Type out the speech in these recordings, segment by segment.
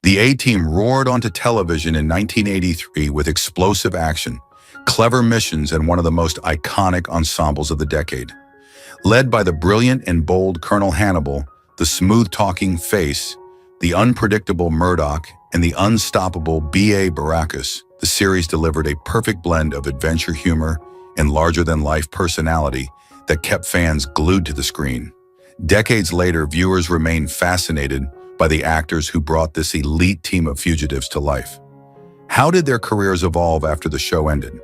The A-Team roared onto television in 1983 with explosive action, clever missions, and one of the most iconic ensembles of the decade. Led by the brilliant and bold Colonel Hannibal, the smooth-talking Face, the unpredictable Murdoch, and the unstoppable B.A. Baracus, the series delivered a perfect blend of adventure humor and larger-than-life personality that kept fans glued to the screen. Decades later, viewers remain fascinated by the actors who brought this elite team of fugitives to life. How did their careers evolve after the show ended?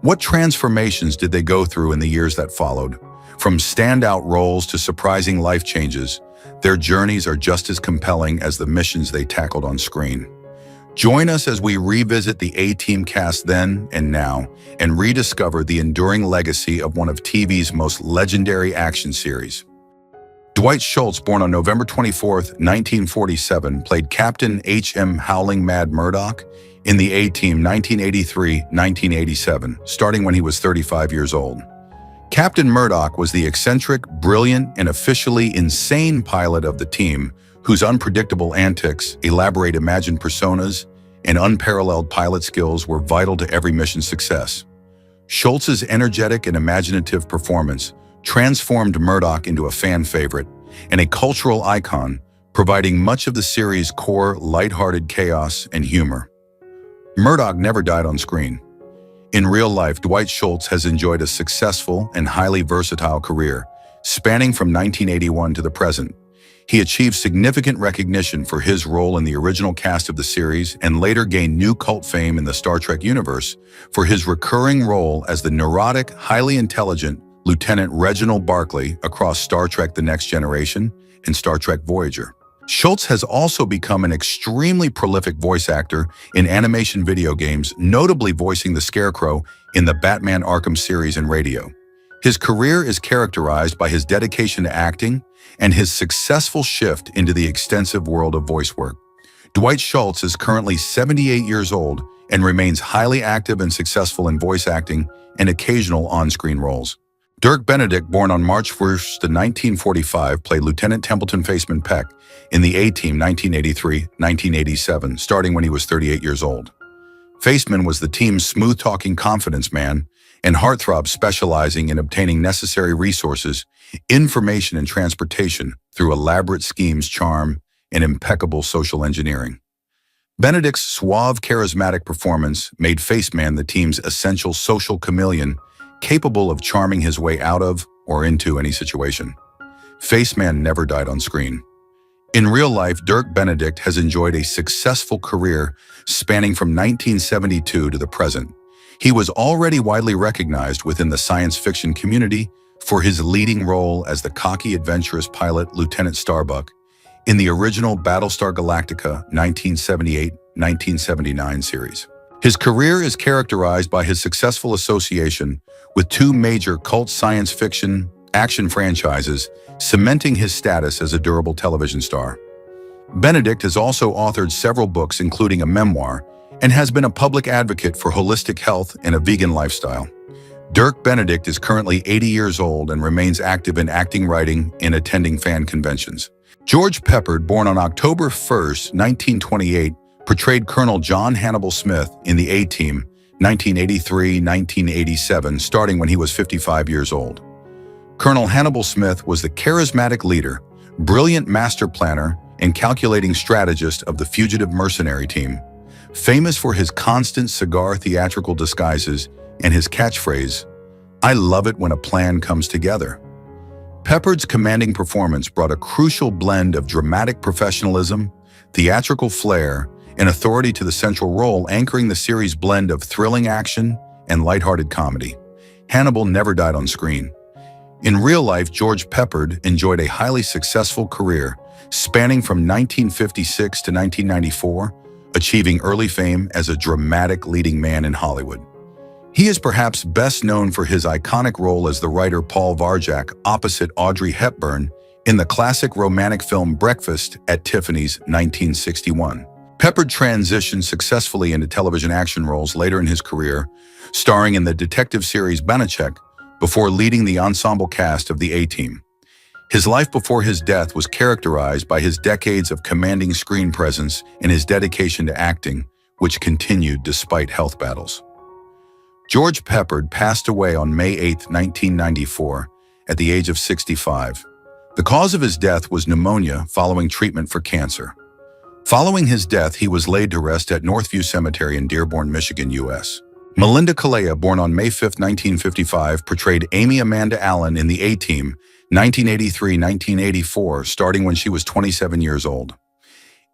What transformations did they go through in the years that followed? From standout roles to surprising life changes, their journeys are just as compelling as the missions they tackled on screen. Join us as we revisit the A-Team cast then and now and rediscover the enduring legacy of one of TV's most legendary action series. Dwight Schultz, born on November 24, 1947, played Captain H.M. Howling Mad Murdoch in the A-Team 1983-1987, starting when he was 35 years old. Captain Murdoch was the eccentric, brilliant, and officially insane pilot of the team, whose unpredictable antics, elaborate imagined personas, and unparalleled pilot skills were vital to every mission's success. Schultz's energetic and imaginative performance transformed Murdoch into a fan favorite and a cultural icon, providing much of the series' core lighthearted chaos and humor. Murdoch never died on screen. In real life, Dwight Schultz has enjoyed a successful and highly versatile career, spanning from 1981 to the present. He achieved significant recognition for his role in the original cast of the series and later gained new cult fame in the Star Trek universe for his recurring role as the neurotic, highly intelligent Lieutenant Reginald Barclay across Star Trek: The Next Generation and Star Trek: Voyager. Schultz has also become an extremely prolific voice actor in animation video games, notably voicing the Scarecrow in the Batman Arkham series and radio. His career is characterized by his dedication to acting and his successful shift into the extensive world of voice work. Dwight Schultz is currently 78 years old and remains highly active and successful in voice acting and occasional on-screen roles. Dirk Benedict, born on March 1, 1945, played Lieutenant Templeton Faceman Peck in the A-Team 1983-1987, starting when he was 38 years old. Faceman was the team's smooth-talking confidence man and heartthrob, specializing in obtaining necessary resources, information, and transportation through elaborate schemes, charm, and impeccable social engineering. Benedict's suave, charismatic performance made Faceman the team's essential social chameleon, capable of charming his way out of or into any situation. Faceman never died on screen. In real life, Dirk Benedict has enjoyed a successful career spanning from 1972 to the present. He was already widely recognized within the science fiction community for his leading role as the cocky, adventurous pilot Lieutenant Starbuck in the original Battlestar Galactica 1978-1979 series. His career is characterized by his successful association with two major cult science fiction action franchises, cementing his status as a durable television star. Benedict has also authored several books, including a memoir, and has been a public advocate for holistic health and a vegan lifestyle. Dirk Benedict is currently 80 years old and remains active in acting, writing, and attending fan conventions. George Peppard, born on October 1, 1928, portrayed Colonel John Hannibal Smith in the A-Team 1983-1987, starting when he was 55 years old. Colonel Hannibal Smith was the charismatic leader, brilliant master planner, and calculating strategist of the fugitive mercenary team. Famous for his constant cigar theatrical disguises and his catchphrase, "I love it when a plan comes together." Peppard's commanding performance brought a crucial blend of dramatic professionalism, theatrical flair, and authority to the central role, anchoring the series' blend of thrilling action and lighthearted comedy. Hannibal never died on screen. In real life, George Peppard enjoyed a highly successful career spanning from 1956 to 1994, achieving early fame as a dramatic leading man in Hollywood. He is perhaps best known for his iconic role as the writer Paul Varjak opposite Audrey Hepburn in the classic romantic film Breakfast at Tiffany's 1961. Peppard transitioned successfully into television action roles later in his career, starring in the detective series Banachek before leading the ensemble cast of the A-Team. His life before his death was characterized by his decades of commanding screen presence and his dedication to acting, which continued despite health battles. George Peppard passed away on May 8, 1994, at the age of 65. The cause of his death was pneumonia following treatment for cancer. Following his death, he was laid to rest at Northview Cemetery in Dearborn, Michigan, U.S. Melinda Kalea, born on May 5, 1955, portrayed Amy Amanda Allen in The A-Team, 1983-1984, starting when she was 27 years old.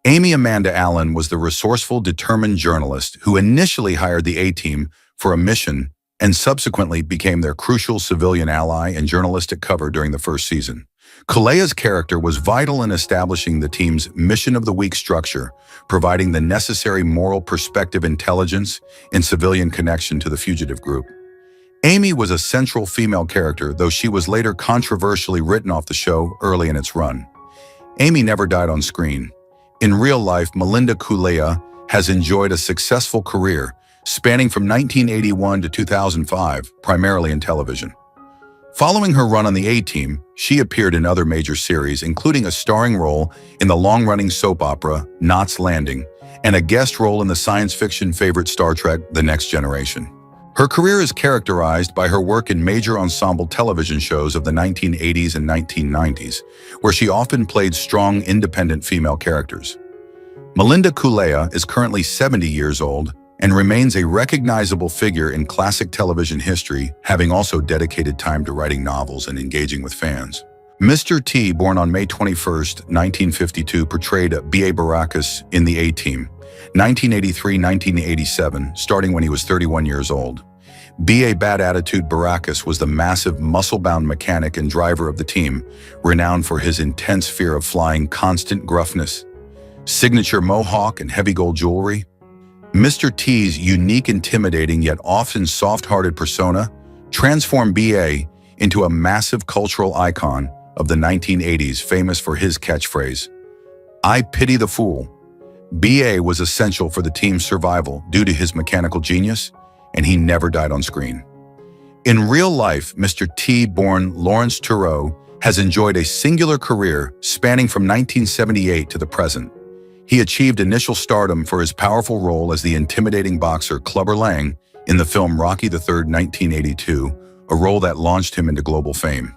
Amy Amanda Allen was the resourceful, determined journalist who initially hired the A-Team for a mission and subsequently became their crucial civilian ally and journalistic cover during the first season. Kalea's character was vital in establishing the team's Mission of the Week structure, providing the necessary moral perspective, intelligence, and civilian connection to the fugitive group. Amy was a central female character, though she was later controversially written off the show early in its run. Amy never died on screen. In real life, Melinda Kalea has enjoyed a successful career, spanning from 1981 to 2005, primarily in television. Following her run on the A-Team, she appeared in other major series, including a starring role in the long-running soap opera Knots Landing and a guest role in the science fiction favorite Star Trek: The Next Generation. Her career is characterized by her work in major ensemble television shows of the 1980s and 1990s, where she often played strong, independent female characters. Melinda Kalea is currently 70 years old and remains a recognizable figure in classic television history, having also dedicated time to writing novels and engaging with fans. Mr. T, born on May 21, 1952, portrayed B.A. Baracus in The A-Team, 1983-1987, starting when he was 31 years old. B.A. Bad Attitude Baracus was the massive, muscle-bound mechanic and driver of the team, renowned for his intense fear of flying, constant gruffness, signature mohawk, and heavy gold jewelry. Mr. T's unique, intimidating, yet often soft-hearted persona transformed B.A. into a massive cultural icon of the 1980s, famous for his catchphrase, "I pity the fool." B.A. was essential for the team's survival due to his mechanical genius, and he never died on screen. In real life, Mr. T, born Lawrence Tureau, has enjoyed a singular career spanning from 1978 to the present. He achieved initial stardom for his powerful role as the intimidating boxer Clubber Lang in the film Rocky III, 1982, a role that launched him into global fame.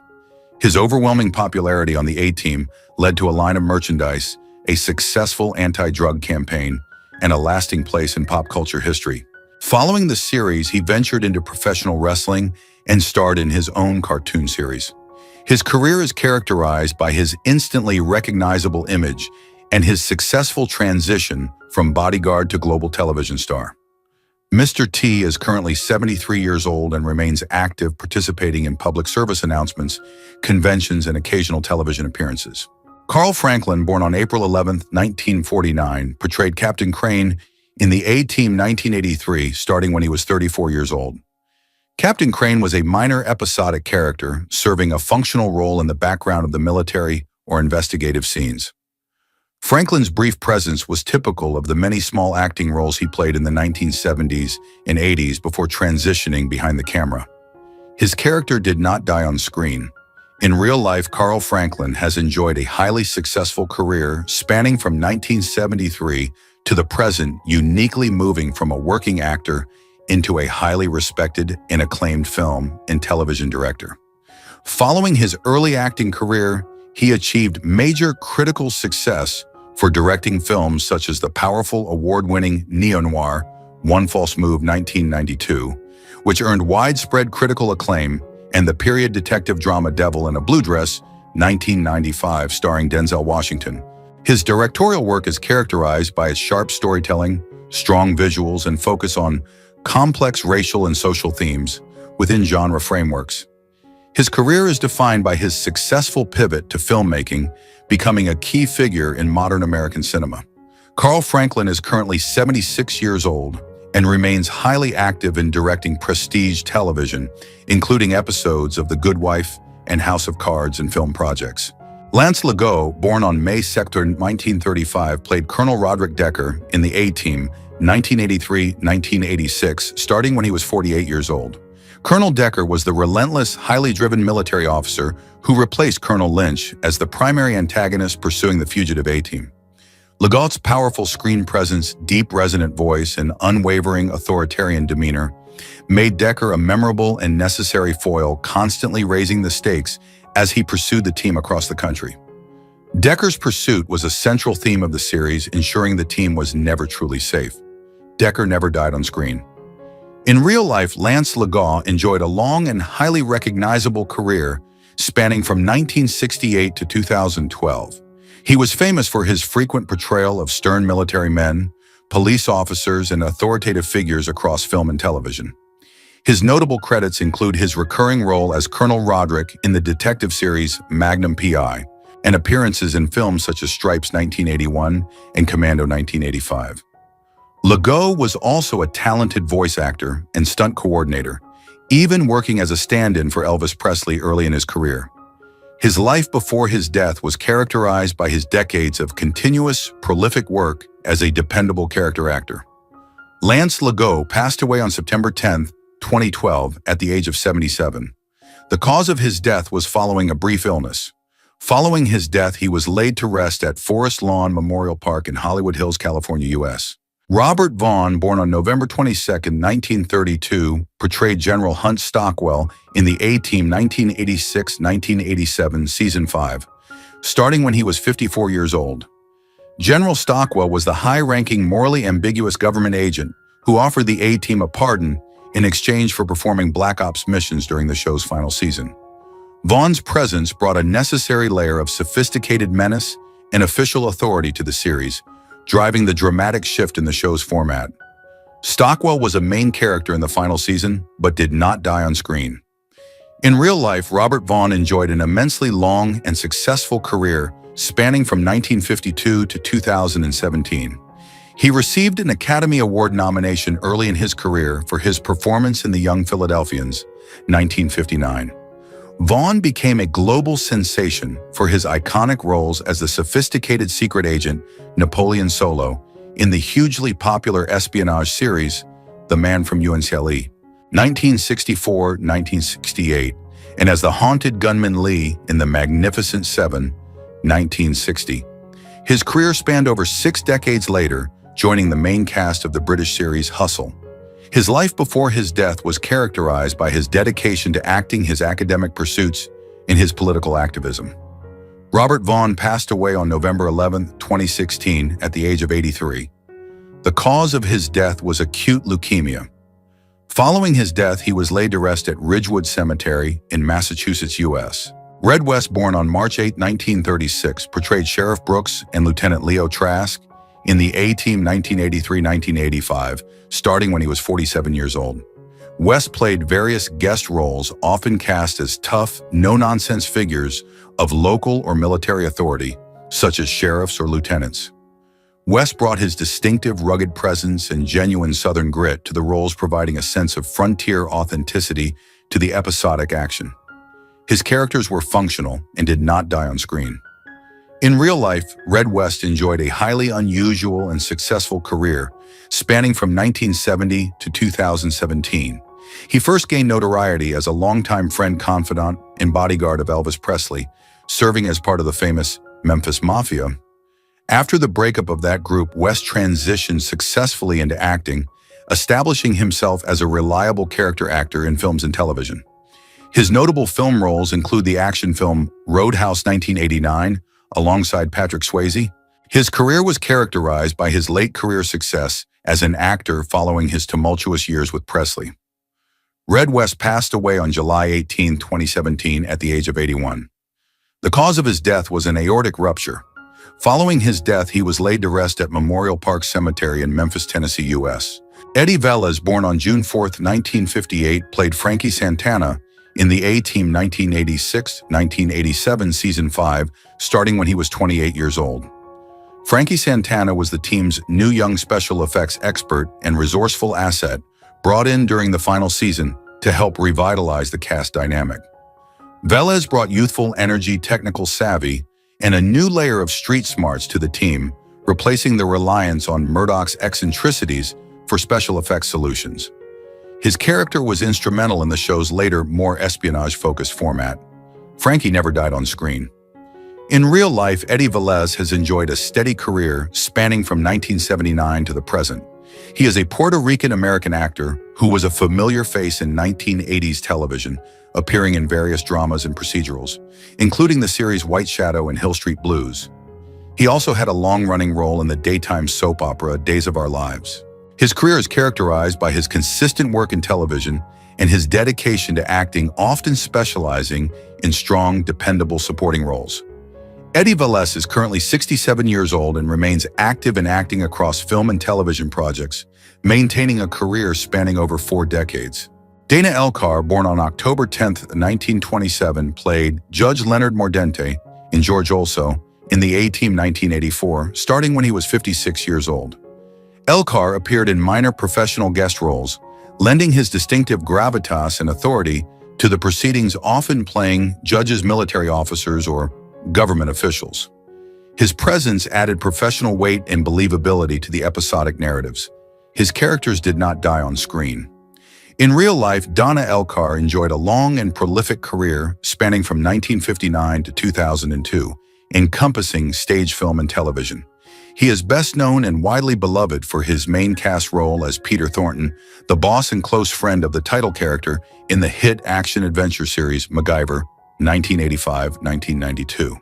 His overwhelming popularity on the A-Team led to a line of merchandise, a successful anti-drug campaign, and a lasting place in pop culture history. Following the series, he ventured into professional wrestling and starred in his own cartoon series. His career is characterized by his instantly recognizable image and his successful transition from bodyguard to global television star. Mr. T is currently 73 years old and remains active, participating in public service announcements, conventions, and occasional television appearances. Carl Franklin, born on April 11, 1949, portrayed Captain Crane in The A-Team, 1983, starting when he was 34 years old. Captain Crane was a minor episodic character, serving a functional role in the background of the military or investigative scenes. Franklin's brief presence was typical of the many small acting roles he played in the 1970s and 80s before transitioning behind the camera. His character did not die on screen. In real life, Carl Franklin has enjoyed a highly successful career spanning from 1973 to the present, uniquely moving from a working actor into a highly respected and acclaimed film and television director. Following his early acting career, he achieved major critical success for directing films such as the powerful, award-winning neo-noir One False Move, 1992, which earned widespread critical acclaim, and the period detective drama Devil in a Blue Dress, 1995, starring Denzel Washington. His directorial work is characterized by its sharp storytelling, strong visuals, and focus on complex racial and social themes within genre frameworks. His career is defined by his successful pivot to filmmaking, becoming a key figure in modern American cinema. Carl Franklin is currently 76 years old and remains highly active in directing prestige television, including episodes of The Good Wife and House of Cards and film projects. Lance Legault, born on May 2, 1935, played Colonel Roderick Decker in The A-Team, 1983-1986, starting when he was 48 years old. Colonel Decker was the relentless, highly driven military officer who replaced Colonel Lynch as the primary antagonist pursuing the fugitive A-Team. Legaute's powerful screen presence, deep resonant voice, and unwavering authoritarian demeanor made Decker a memorable and necessary foil, constantly raising the stakes as he pursued the team across the country. Decker's pursuit was a central theme of the series, ensuring the team was never truly safe. Decker never died on screen. In real life, Lance Legault enjoyed a long and highly recognizable career spanning from 1968 to 2012. He was famous for his frequent portrayal of stern military men, police officers, and authoritative figures across film and television. His notable credits include his recurring role as Colonel Roderick in the detective series Magnum P.I., and appearances in films such as Stripes 1981 and Commando 1985. Legault was also a talented voice actor and stunt coordinator, even working as a stand-in for Elvis Presley early in his career. His life before his death was characterized by his decades of continuous, prolific work as a dependable character actor. Lance Legault passed away on September 10, 2012, at the age of 77. The cause of his death was following a brief illness. Following his death, he was laid to rest at Forest Lawn Memorial Park in Hollywood Hills, California, U.S. Robert Vaughn, born on November 22, 1932, portrayed General Hunt Stockwell in the A-Team 1986-1987 Season 5, starting when he was 54 years old. General Stockwell was the high-ranking, morally ambiguous government agent who offered the A-Team a pardon in exchange for performing Black Ops missions during the show's final season. Vaughn's presence brought a necessary layer of sophisticated menace and official authority to the series, driving the dramatic shift in the show's format. Stockwell was a main character in the final season, but did not die on screen. In real life, Robert Vaughn enjoyed an immensely long and successful career spanning from 1952 to 2017. He received an Academy Award nomination early in his career for his performance in The Young Philadelphians, 1959. Vaughn became a global sensation for his iconic roles as the sophisticated secret agent Napoleon Solo in the hugely popular espionage series The Man from UNCLE, 1964-1968, and as the haunted gunman Lee in The Magnificent Seven, 1960. His career spanned over 6 decades later, joining the main cast of the British series Hustle. His life before his death was characterized by his dedication to acting, his academic pursuits, and his political activism. Robert Vaughn passed away on November 11, 2016, at the age of 83. The cause of his death was acute leukemia. Following his death, he was laid to rest at Ridgewood Cemetery in Massachusetts, U.S. Red West, born on March 8, 1936, portrayed Sheriff Brooks and Lieutenant Leo Trask in the A-Team 1983-1985, starting when he was 47 years old. West played various guest roles, often cast as tough, no-nonsense figures of local or military authority, such as sheriffs or lieutenants. West brought his distinctive, rugged presence and genuine Southern grit to the roles, providing a sense of frontier authenticity to the episodic action. His characters were functional and did not die on screen. In real life, Red West enjoyed a highly unusual and successful career, spanning from 1970 to 2017. He first gained notoriety as a longtime friend, confidant, and bodyguard of Elvis Presley, serving as part of the famous Memphis Mafia. After the breakup of that group, West transitioned successfully into acting, establishing himself as a reliable character actor in films and television. His notable film roles include the action film Roadhouse 1989, alongside Patrick Swayze. His career was characterized by his late career success as an actor following his tumultuous years with Presley. Red West passed away on July 18, 2017, at the age of 81. The cause of his death was an aortic rupture. Following his death, he was laid to rest at Memorial Park Cemetery in Memphis, Tennessee, U.S. Eddie Velez, born on June 4, 1958, played Frankie Santana in the A-Team 1986-1987 Season 5, starting when he was 28 years old. Frankie Santana was the team's new young special effects expert and resourceful asset, brought in during the final season to help revitalize the cast dynamic. Velez brought youthful energy, technical savvy, and a new layer of street smarts to the team, replacing the reliance on Murdoch's eccentricities for special effects solutions. His character was instrumental in the show's later, more espionage-focused format. Frankie never died on screen. In real life, Eddie Velez has enjoyed a steady career spanning from 1979 to the present. He is a Puerto Rican-American actor who was a familiar face in 1980s television, appearing in various dramas and procedurals, including the series White Shadow and Hill Street Blues. He also had a long-running role in the daytime soap opera Days of Our Lives. His career is characterized by his consistent work in television and his dedication to acting, often specializing in strong, dependable supporting roles. Eddie Velez is currently 67 years old and remains active in acting across film and television projects, maintaining a career spanning over 4 decades. Dana Elcar, born on October 10, 1927, played Judge Leonard Mordente in George Also in the A-Team 1984, starting when he was 56 years old. Elcar appeared in minor professional guest roles, lending his distinctive gravitas and authority to the proceedings, often playing judges, military officers, or government officials. His presence added professional weight and believability to the episodic narratives. His characters did not die on screen. In real life, Dana Elcar enjoyed a long and prolific career spanning from 1959 to 2002, encompassing stage, film, and television. He is best known and widely beloved for his main cast role as Peter Thornton, the boss and close friend of the title character in the hit action-adventure series MacGyver, 1985-1992.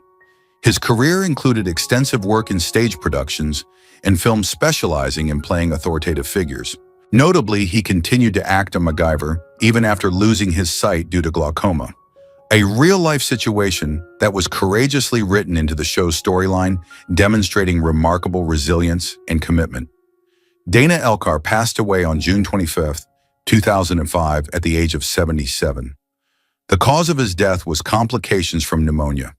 His career included extensive work in stage productions and films specializing in playing authoritative figures. Notably, he continued to act on MacGyver even after losing his sight due to glaucoma, a real-life situation that was courageously written into the show's storyline, demonstrating remarkable resilience and commitment. Dana Elcar passed away on June 25, 2005, at the age of 77. The cause of his death was complications from pneumonia.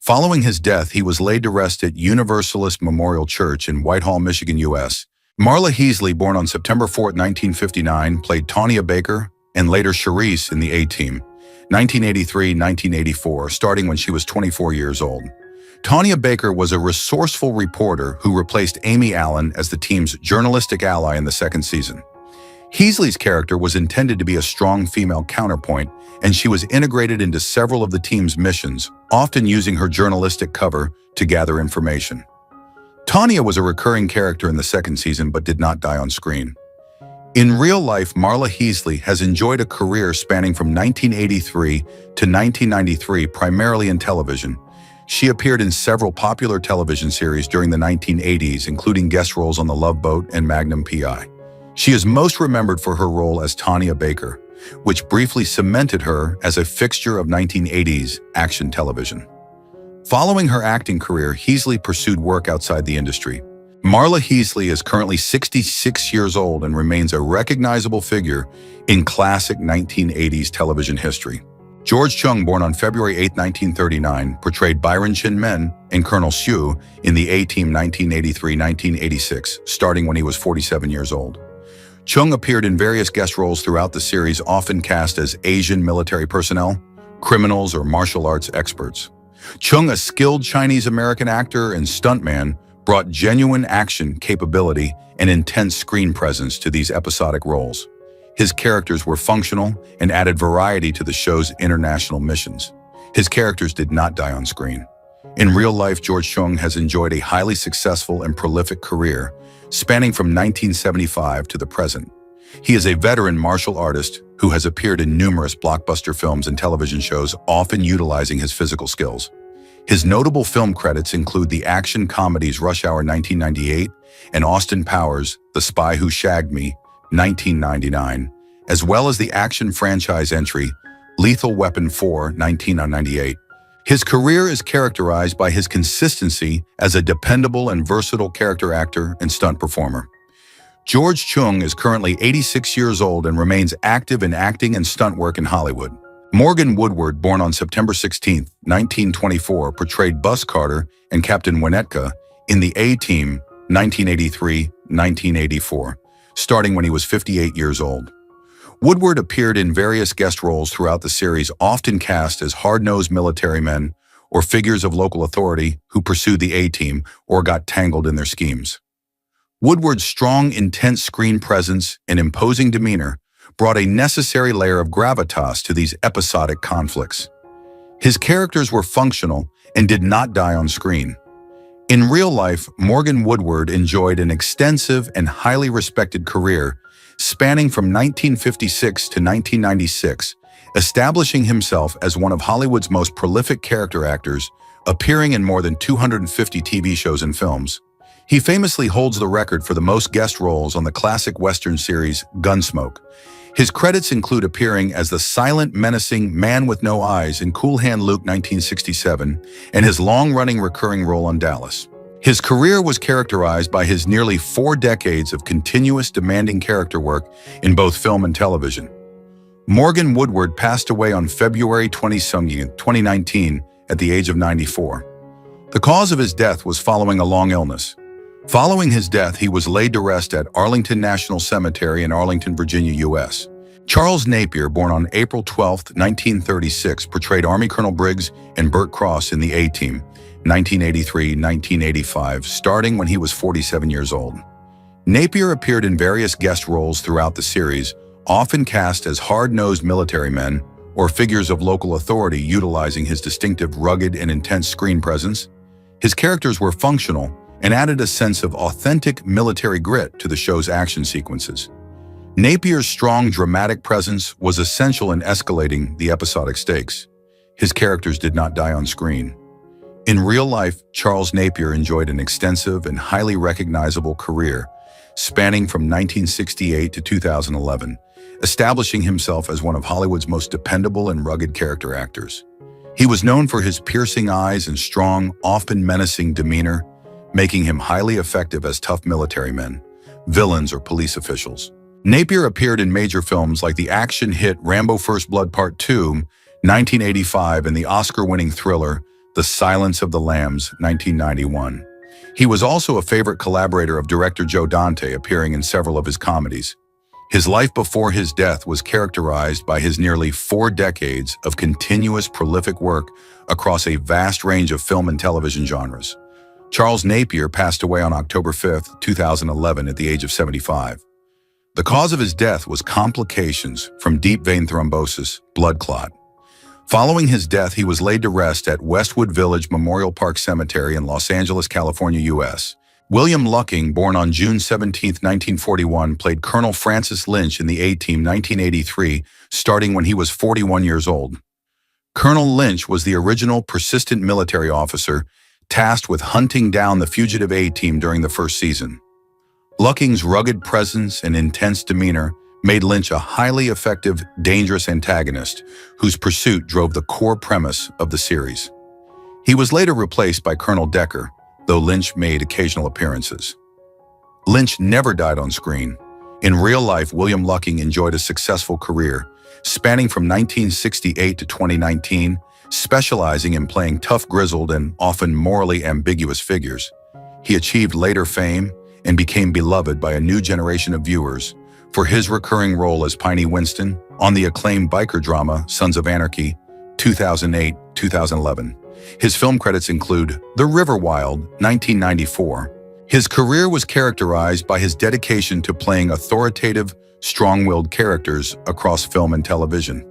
Following his death, he was laid to rest at Universalist Memorial Church in Whitehall, Michigan, U.S. Marla Heasley, born on September 4, 1959, played Tanya Baker and later Charisse in the A-Team, 1983-1984, starting when she was 24 years old. Tanya Baker was a resourceful reporter who replaced Amy Allen as the team's journalistic ally in the second season. Heasley's character was intended to be a strong female counterpoint, and she was integrated into several of the team's missions, often using her journalistic cover to gather information. Tanya was a recurring character in the second season but did not die on screen. In real life, Marla Heasley has enjoyed a career spanning from 1983 to 1993, primarily in television. She appeared in several popular television series during the 1980s, including guest roles on The Love Boat and Magnum P.I. She is most remembered for her role as Tanya Baker, which briefly cemented her as a fixture of 1980s action television. Following her acting career, Heasley pursued work outside the industry. Marla Heasley is currently 66 years old and remains a recognizable figure in classic 1980s television history. George Chung, born on February 8, 1939, portrayed Byron Chin Men and Colonel Hsu in the A-Team 1983-1986, starting when he was 47 years old. Chung appeared in various guest roles throughout the series, often cast as Asian military personnel, criminals, or martial arts experts. Chung, a skilled Chinese-American actor and stuntman, brought genuine action capability and intense screen presence to these episodic roles. His characters were functional and added variety to the show's international missions. His characters did not die on screen. In real life, George Chung has enjoyed a highly successful and prolific career, spanning from 1975 to the present. He is a veteran martial artist who has appeared in numerous blockbuster films and television shows, often utilizing his physical skills. His notable film credits include the action comedies Rush Hour 1998 and Austin Powers' The Spy Who Shagged Me, 1999, as well as the action franchise entry Lethal Weapon 4, 1998. His career is characterized by his consistency as a dependable and versatile character actor and stunt performer. George Chung is currently 86 years old and remains active in acting and stunt work in Hollywood. Morgan Woodward, born on September 16, 1924, portrayed Bus Carter and Captain Winnetka in the A-Team 1983-1984, starting when he was 58 years old. Woodward appeared in various guest roles throughout the series, often cast as hard-nosed military men or figures of local authority who pursued the A-Team or got tangled in their schemes. Woodward's strong, intense screen presence and imposing demeanor brought a necessary layer of gravitas to these episodic conflicts. His characters were functional and did not die on screen. In real life, Morgan Woodward enjoyed an extensive and highly respected career spanning from 1956 to 1996, establishing himself as one of Hollywood's most prolific character actors, appearing in more than 250 TV shows and films. He famously holds the record for the most guest roles on the classic Western series Gunsmoke. His credits include appearing as the silent, menacing man with no eyes in Cool Hand Luke 1967 and his long-running recurring role on Dallas. His career was characterized by his nearly 4 decades of continuous demanding character work in both film and television. Morgan Woodward passed away on February 20, 2019 at the age of 94. The cause of his death was following a long illness. Following his death, he was laid to rest at Arlington National Cemetery in Arlington, Virginia, U.S. Charles Napier, born on April 12, 1936, portrayed Army Colonel Briggs and Bert Cross in the A-Team, 1983-1985, starting when he was 47 years old. Napier appeared in various guest roles throughout the series, often cast as hard-nosed military men or figures of local authority utilizing his distinctive rugged and intense screen presence. His characters were functional and added a sense of authentic military grit to the show's action sequences. Napier's strong dramatic presence was essential in escalating the episodic stakes. His characters did not die on screen. In real life, Charles Napier enjoyed an extensive and highly recognizable career, spanning from 1968 to 2011, establishing himself as one of Hollywood's most dependable and rugged character actors. He was known for his piercing eyes and strong, often menacing demeanor, making him highly effective as tough military men, villains, or police officials. Napier appeared in major films like the action hit Rambo: First Blood Part 2, 1985, and the Oscar-winning thriller The Silence of the Lambs, 1991. He was also a favorite collaborator of director Joe Dante, appearing in several of his comedies. His life before his death was characterized by his nearly 4 decades of continuous prolific work across a vast range of film and television genres. Charles Napier passed away on October 5, 2011 at the age of 75. The cause of his death was complications from deep vein thrombosis, blood clot. Following his death, he was laid to rest at Westwood Village Memorial Park Cemetery in Los Angeles, California, U.S. William Lucking, born on June 17, 1941, played Colonel Francis Lynch in the A-Team 1983, starting when he was 41 years old. Colonel Lynch was the original persistent military officer tasked with hunting down the fugitive A-Team during the first season. Lucking's rugged presence and intense demeanor made Lynch a highly effective, dangerous antagonist whose pursuit drove the core premise of the series. He was later replaced by Colonel Decker, though Lynch made occasional appearances. Lynch never died on screen. In real life, William Lucking enjoyed a successful career, spanning from 1968 to 2019, specializing in playing tough, grizzled, and often morally ambiguous figures. He achieved later fame and became beloved by a new generation of viewers for his recurring role as Piney Winston on the acclaimed biker drama Sons of Anarchy, 2008-2011. His film credits include The River Wild, 1994. His career was characterized by his dedication to playing authoritative, strong-willed characters across film and television.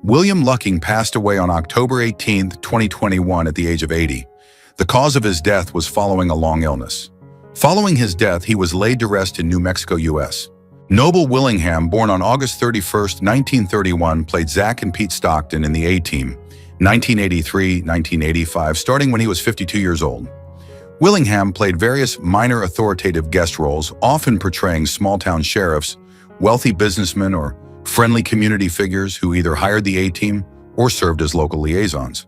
William Lucking passed away on October 18, 2021 at the age of 80. The cause of his death was following a long illness. Following his death, he was laid to rest in New Mexico, U.S. Noble Willingham, born on August 31, 1931, played Zach and Pete Stockton in the A-Team, 1983-1985, starting when he was 52 years old. Willingham played various minor authoritative guest roles, often portraying small-town sheriffs, wealthy businessmen, or friendly community figures who either hired the A-Team or served as local liaisons.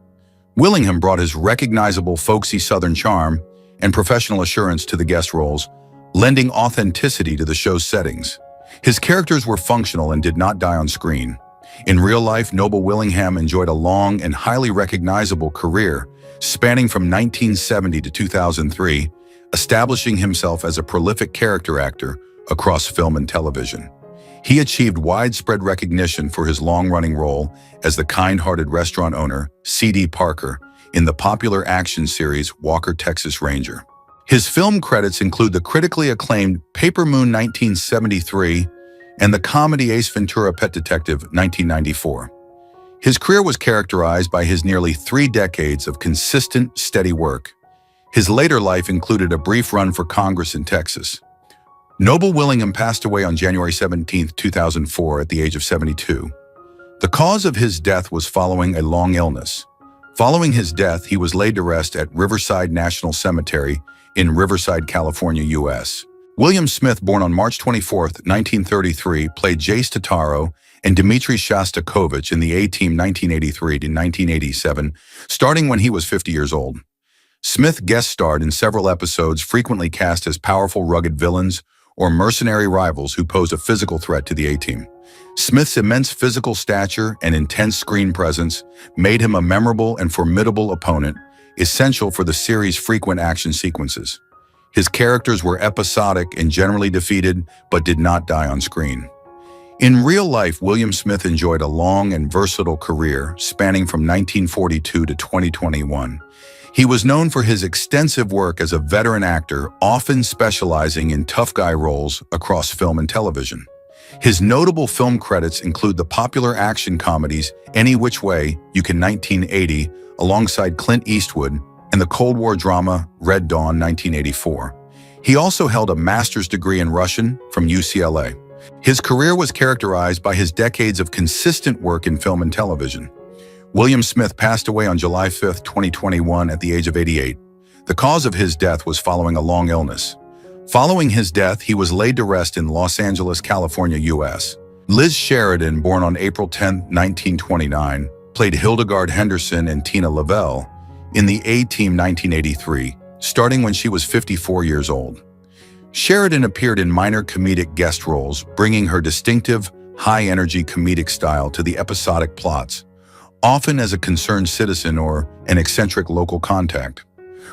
Willingham brought his recognizable folksy Southern charm and professional assurance to the guest roles, lending authenticity to the show's settings. His characters were functional and did not die on screen. In real life, Noble Willingham enjoyed a long and highly recognizable career, spanning from 1970 to 2003, establishing himself as a prolific character actor across film and television. He achieved widespread recognition for his long-running role as the kind-hearted restaurant owner, C.D. Parker, in the popular action series Walker, Texas Ranger. His film credits include the critically acclaimed Paper Moon 1973 and the comedy Ace Ventura: Pet Detective, 1994. His career was characterized by his nearly 3 decades of consistent, steady work. His later life included a brief run for Congress in Texas. Noble Willingham passed away on January 17, 2004, at the age of 72. The cause of his death was following a long illness. Following his death, he was laid to rest at Riverside National Cemetery in Riverside, California, U.S. William Smith, born on March 24, 1933, played Jace Totaro and Dmitry Shostakovich in the A-Team 1983 to 1987, starting when he was 50 years old. Smith guest starred in several episodes, frequently cast as powerful, rugged villains or mercenary rivals who pose a physical threat to the A-Team. Smith's immense physical stature and intense screen presence made him a memorable and formidable opponent, essential for the series' frequent action sequences. His characters were episodic and generally defeated, but did not die on screen. In real life, William Smith enjoyed a long and versatile career spanning from 1942 to 2021. He was known for his extensive work as a veteran actor, often specializing in tough guy roles across film and television. His notable film credits include the popular action comedies Any Which Way You Can 1980, alongside Clint Eastwood, and the Cold War drama Red Dawn 1984. He also held a master's degree in Russian from UCLA. His career was characterized by his decades of consistent work in film and television. William Smith passed away on July 5, 2021, at the age of 88. The cause of his death was following a long illness. Following his death, he was laid to rest in Los Angeles, California, U.S. Liz Sheridan, born on April 10, 1929, played Hildegard Henderson and Tina Lavelle in the A-Team 1983, starting when she was 54 years old. Sheridan appeared in minor comedic guest roles, bringing her distinctive, high-energy comedic style to the episodic plots, often as a concerned citizen or an eccentric local contact.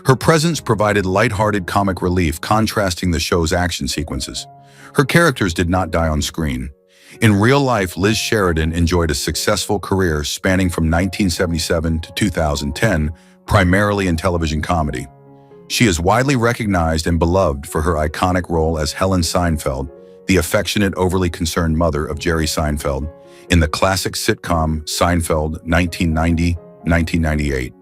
Her presence provided lighthearted comic relief, contrasting the show's action sequences. Her characters did not die on screen. In real life, Liz Sheridan enjoyed a successful career spanning from 1977 to 2010, primarily in television comedy. She is widely recognized and beloved for her iconic role as Helen Seinfeld, the affectionate, overly concerned mother of Jerry Seinfeld, in the classic sitcom Seinfeld 1990-1998.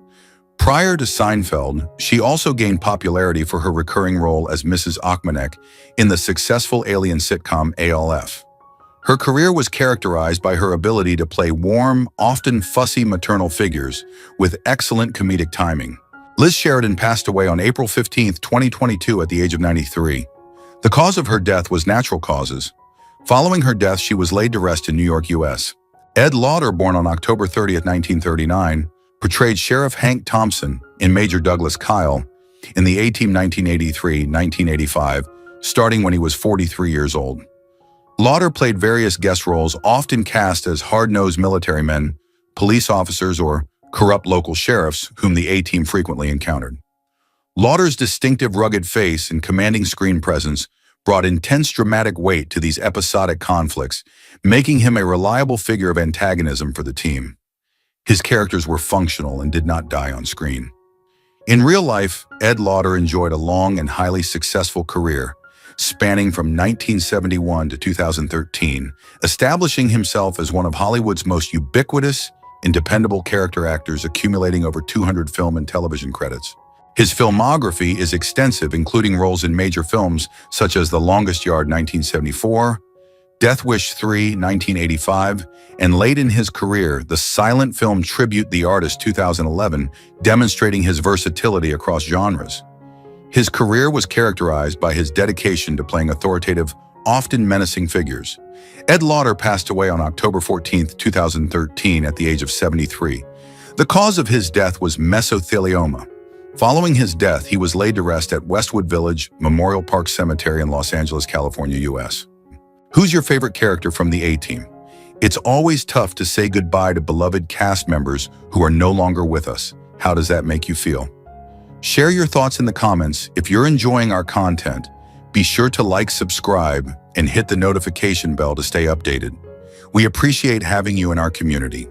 Prior to Seinfeld, she also gained popularity for her recurring role as Mrs. Ochmanek in the successful alien sitcom ALF. Her career was characterized by her ability to play warm, often fussy maternal figures with excellent comedic timing. Liz Sheridan passed away on April 15, 2022, at the age of 93. The cause of her death was natural causes. Following her death, she was laid to rest in New York, U.S. Ed Lauter, born on October 30, 1939, portrayed Sheriff Hank Thompson in Major Douglas Kyle in the A-Team 1983-1985, starting when he was 43 years old. Lauter played various guest roles, often cast as hard-nosed military men, police officers, or corrupt local sheriffs whom the A-Team frequently encountered. Lauter's distinctive rugged face and commanding screen presence brought intense dramatic weight to these episodic conflicts, making him a reliable figure of antagonism for the team. His characters were functional and did not die on screen. In real life, Ed Lauter enjoyed a long and highly successful career, spanning from 1971 to 2013, establishing himself as one of Hollywood's most ubiquitous and dependable character actors, accumulating over 200 film and television credits. His filmography is extensive, including roles in major films such as The Longest Yard 1974, Death Wish 3 1985, and late in his career, the silent film Tribute the Artist 2011, demonstrating his versatility across genres. His career was characterized by his dedication to playing authoritative, often menacing figures. Ed Lauter passed away on October 14, 2013, at the age of 73. The cause of his death was mesothelioma. Following his death, he was laid to rest at Westwood Village Memorial Park Cemetery in Los Angeles, California, U.S. Who's your favorite character from the A-Team? It's always tough to say goodbye to beloved cast members who are no longer with us. How does that make you feel? Share your thoughts in the comments. If you're enjoying our content, be sure to like, subscribe, and hit the notification bell to stay updated. We appreciate having you in our community.